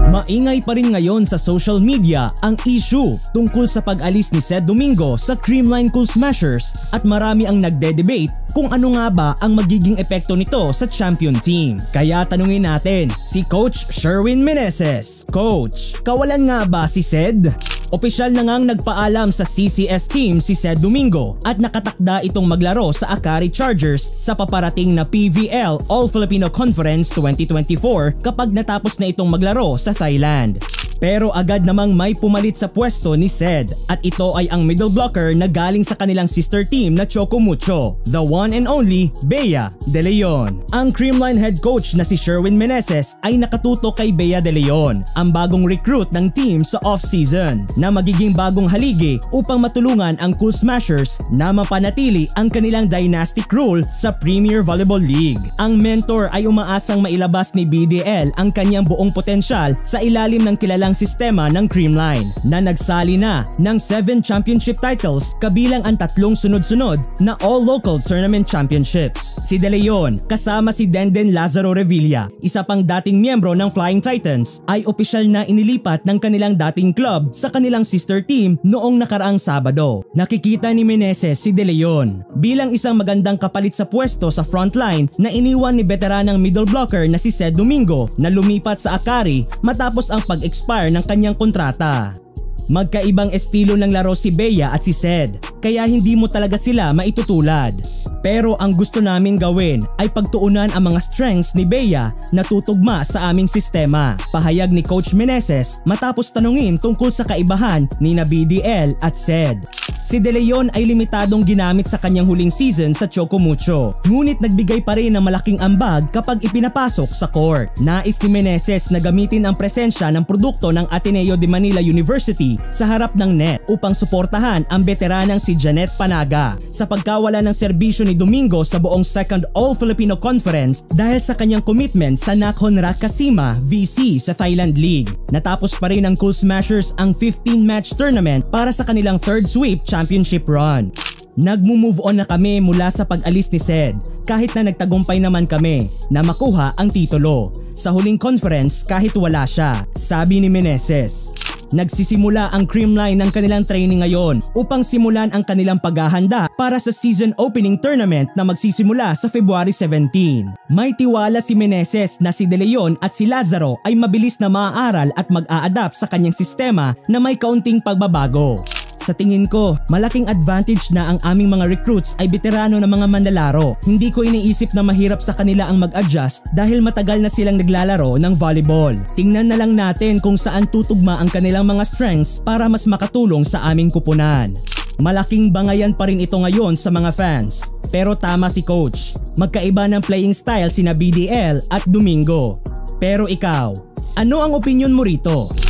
Maingay pa rin ngayon sa social media ang issue tungkol sa pag-alis ni Sed Domingo sa Creamline Cool Smashers at marami ang nagde-debate kung ano nga ba ang magiging epekto nito sa champion team. Kaya tanungin natin si Coach Sherwin Meneses. Coach, kawalan nga ba si Sed? Opisyal na ngang nagpaalam sa CCS team si Sed Domingo at nakatakda itong maglaro sa Akari Chargers sa paparating na PVL All-Filipino Conference 2024 kapag natapos na itong maglaro sa Thailand. Pero agad namang may pumalit sa pwesto ni Sed at ito ay ang middle blocker na galing sa kanilang sister team na Choco Mucho, the one and only Bea De Leon. Ang Creamline head coach na si Sherwin Meneses ay nakatutok kay Bea De Leon, ang bagong recruit ng team sa off-season, na magiging bagong haligi upang matulungan ang Cool Smashers na mapanatili ang kanilang dynastic rule sa Premier Volleyball League. Ang mentor ay umaasang mailabas ni BDL ang kanyang buong potensyal sa ilalim ng kilalang sistema ng Creamline na nagsali na ng 7 championship titles kabilang ang 3 sunod-sunod na all-local tournament championships. Si De Leon kasama si Denden Lazaro Revilla, isa pang dating miyembro ng Flying Titans, ay opisyal na inilipat ng kanilang dating club sa kanilang sister team noong nakaraang Sabado. Nakikita ni Meneses si De Leon bilang isang magandang kapalit sa pwesto sa frontline na iniwan ni veteranang middle blocker na si Sed Domingo na lumipat sa Akari matapos ang pag-expire ng kanyang kontrata. Magkaibang estilo ng laro si Bea at si Sed, kaya hindi mo talaga sila maitutulad. Pero ang gusto namin gawin ay pagtuunan ang mga strengths ni Bea na tutugma sa aming sistema. Pahayag ni Coach Meneses matapos tanungin tungkol sa kaibahan ni BDL at Sed. Si De Leon ay limitadong ginamit sa kanyang huling season sa Choco Mucho, ngunit nagbigay pa rin ng malaking ambag kapag ipinapasok sa court. Nais ni Meneses na gamitin ang presensya ng produkto ng Ateneo de Manila University sa harap ng net upang suportahan ang veteranang si Janet Panaga sa pagkawala ng serbisyo ni Domingo sa buong second All-Filipino Conference dahil sa kanyang commitment sa Nakhon Rakasima VC sa Thailand League. Natapos pa rin ng Cool Smashers ang 15-match tournament para sa kanilang third sweep championship run. Nagmo-move on na kami mula sa pag-alis ni Sed kahit na nagtagumpay naman kami na makuha ang titulo sa huling conference kahit wala siya, sabi ni Meneses. Nagsisimula ang Creamline ng kanilang training ngayon upang simulan ang kanilang paghahanda para sa season opening tournament na magsisimula sa February 17. May tiwala si Meneses na si De Leon at si Lazaro ay mabilis na maaaral at mag-a-adapt sa kanyang sistema na may kaunting pagbabago. Sa tingin ko, malaking advantage na ang aming mga recruits ay veterano na mga manlalaro. Hindi ko iniisip na mahirap sa kanila ang mag-adjust dahil matagal na silang naglalaro ng volleyball. Tingnan na lang natin kung saan tutugma ang kanilang mga strengths para mas makatulong sa aming kupunan. Malaking bangayan pa rin ito ngayon sa mga fans. Pero tama si Coach, magkaiba ng playing style sina BDL at Domingo. Pero ikaw, ano ang opinion mo rito?